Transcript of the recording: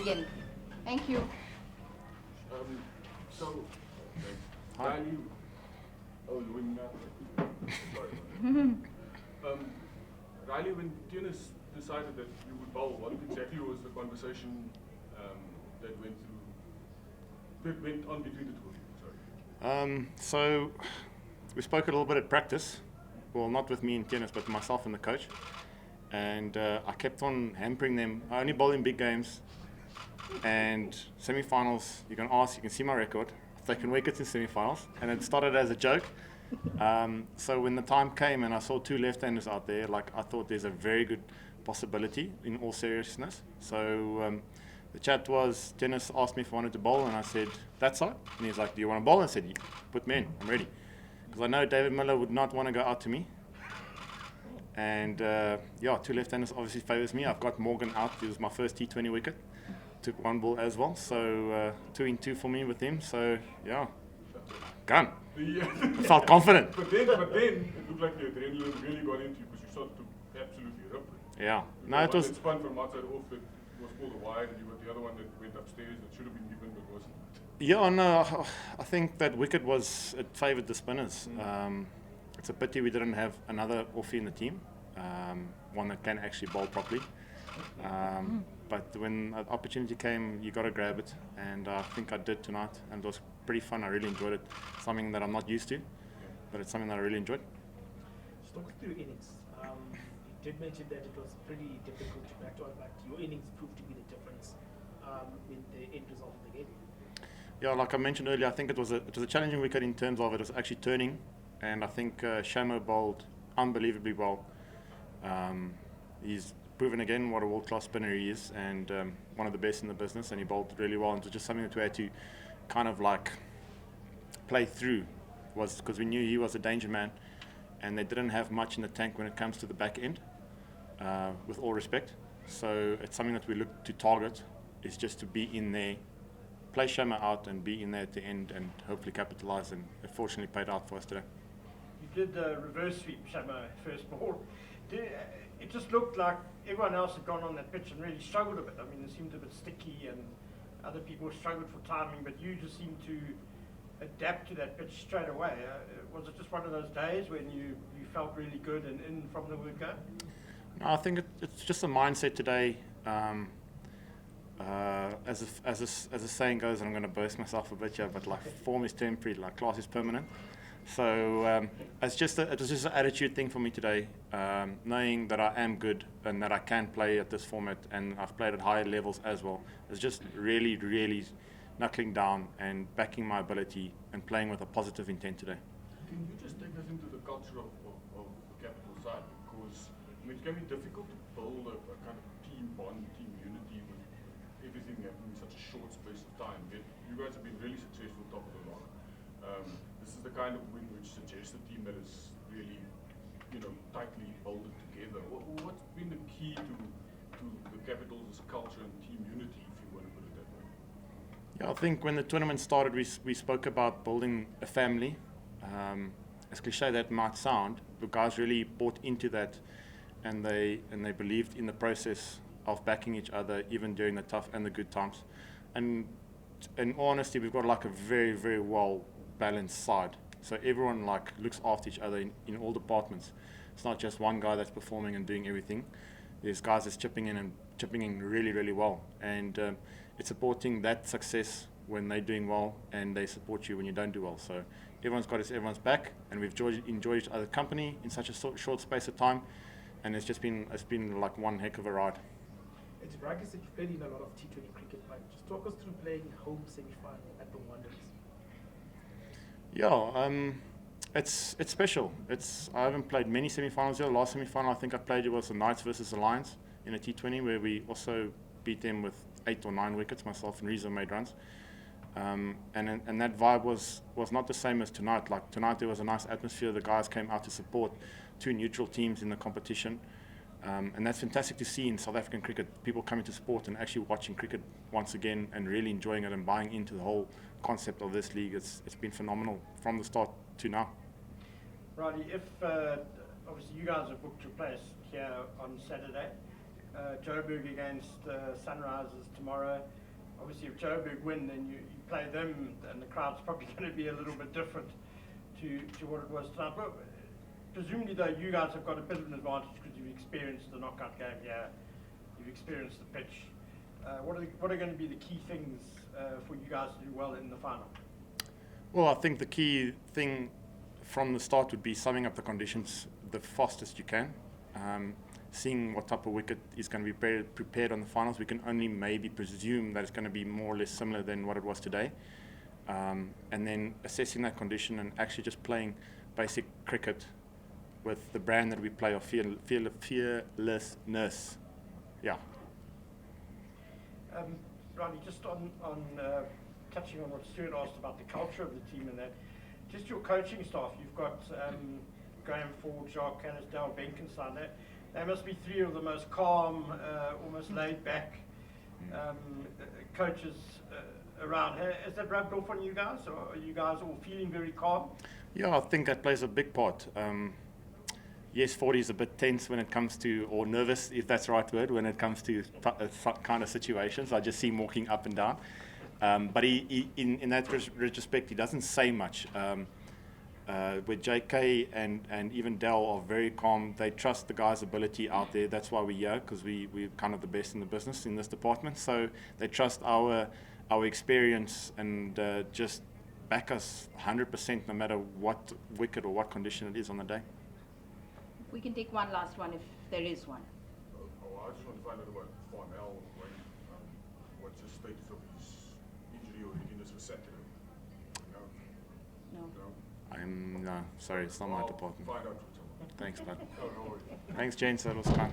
begin. Thank you. So, Hi. Rilee, Rilee, when Tennis decided that you would bowl, what exactly was the conversation that went on between the two of you? Sorry. So we spoke a little bit at practice. Well, not with me in tennis, but myself and the coach. And I kept on hampering them. I only bowl in big games. And semi-finals, you can ask, you can see my record. I've taken wickets in semi-finals. And it started as a joke. So when the time came and I saw two left-handers out there, like I thought there's a very good possibility in all seriousness. So the chat was, Dennis asked me if I wanted to bowl, and I said, that's so. And he's like, do you want to bowl? And I said, put me in, I'm ready. Because I know David Miller would not want to go out to me. And two left-handers obviously favours me. I've got Morgan out. It was my first T20 wicket. Took one ball as well. So 2 in 2 for me with him. So yeah, gone. I felt confident. But then it looked like the adrenaline really got into you because you started to absolutely rip it. Yeah. You No, got it one was. that spun from outside off that was called a wide, and you got the other one that went upstairs that should have been given but wasn't. Yeah, no, I think that wicket it favoured the spinners. It's a pity we didn't have another offie in the team, one that can actually bowl properly. But when an opportunity came, you got to grab it, and I think I did tonight, and it was pretty fun. I really enjoyed it. Something that I'm not used to, but it's something that I really enjoyed. Just talk through innings. You did mention that it was pretty difficult to back to on, but your innings proved to be the difference in the end result of the game. Yeah, like I mentioned earlier, I think it was a challenging wicket in terms of it was actually turning, and I think Shamo bowled unbelievably well. He's proven again what a world-class spinner he is, and one of the best in the business, and he bowled really well. And it was just something that we had to kind of like play through, was because we knew he was a danger man, and they didn't have much in the tank when it comes to the back end, with all respect. So it's something that we look to target, is just to be in there, play Shama out and be in there at the end and hopefully capitalise, and it fortunately paid out for us today. You did the reverse sweep, Shama, first ball. It just looked like everyone else had gone on that pitch and really struggled a bit. I mean, it seemed a bit sticky and other people struggled for timing, but you just seemed to adapt to that pitch straight away. Was it just one of those days when you felt really good and in from the word go? No, I think it's just a mindset today. As a saying goes, and I'm going to boast myself a bit here, but like form is temporary, like class is permanent. So it was just an attitude thing for me today, knowing that I am good and that I can play at this format, and I've played at higher levels as well. It's just really, really knuckling down and backing my ability and playing with a positive intent today. Can you just take us into the culture of the capital side? Because I mean, it can be difficult to build a kind of team bond, team unity with everything happening in such a short space of time. Yet you guys have been really successful top of the log. This is the kind of win which suggests a team that is really, tightly bolted together. What's been the key to the Capitals' culture and team unity, if you want to put it that way? Yeah, I think when the tournament started, we spoke about building a family. As cliche that might sound, the guys really bought into that, and they believed in the process of backing each other even during the tough and the good times. And in all honesty, we've got like a very, very well balanced side. So everyone like looks after each other in all departments. It's not just one guy that's performing and doing everything. There's guys that's chipping in really, really well. And it's supporting that success when they're doing well, and they support you when you don't do well. So everyone's got everyone's back, and we've enjoyed each other's company in such a short space of time, and it's been like one heck of a ride. It's Ragis that you've played in a lot of T20 cricket, but just talk us through playing home semi-final at the Wanderers. Yeah, it's special. I haven't played many semi-finals here. The last semi-final I think I played was the Knights versus the Lions in a T20, where we also beat them with 8 or 9 wickets. Myself and Reza made runs. And that vibe was not the same as tonight. Like tonight there was a nice atmosphere. The guys came out to support two neutral teams in the competition. And that's fantastic to see in South African cricket, people coming to sport and actually watching cricket once again and really enjoying it and buying into the whole concept of this league. It's been phenomenal from the start to now. Rilee, if obviously you guys have booked your place here on Saturday, Joburg against Sunrisers tomorrow. Obviously, if Joburg win, then you play them, and the crowd's probably going to be a little bit different to what it was tonight. But presumably, though, you guys have got a bit of an advantage because you've experienced the knockout game here, you've experienced the pitch. What are going to be the key things for you guys to do well in the final? Well, I think the key thing from the start would be summing up the conditions the fastest you can. Seeing what type of wicket is going to be prepared on the finals. We can only maybe presume that it's going to be more or less similar than what it was today. And then assessing that condition and actually just playing basic cricket with the brand that we play of fearlessness. Yeah. Rilee, just on touching on what Stuart asked about the culture of the team and that, just your coaching staff, you've got Graham Ford, Jacques Cannis, Dale Benkenstein. They must be three of the most calm, almost laid back coaches around. Has that rubbed off on you guys, or are you guys all feeling very calm? Yeah, I think that plays a big part. Yes, 40 is a bit tense when it comes to, or nervous, if that's the right word, when it comes to kind of situations. I just see him walking up and down. But in that retrospect, he doesn't say much. With JK and even Dell are very calm. They trust the guys' ability out there. That's why we're here, because we're kind of the best in the business in this department. So they trust our experience and just back us 100% no matter what wicket or what condition it is on the day. We can take one last one if there is one. I just want to find out about Farnell. What's the status of his injury or readiness for Saturday? No. No, sorry, it's not my department. Find out. Thanks, bud. No worries. Thanks, James. That was fun.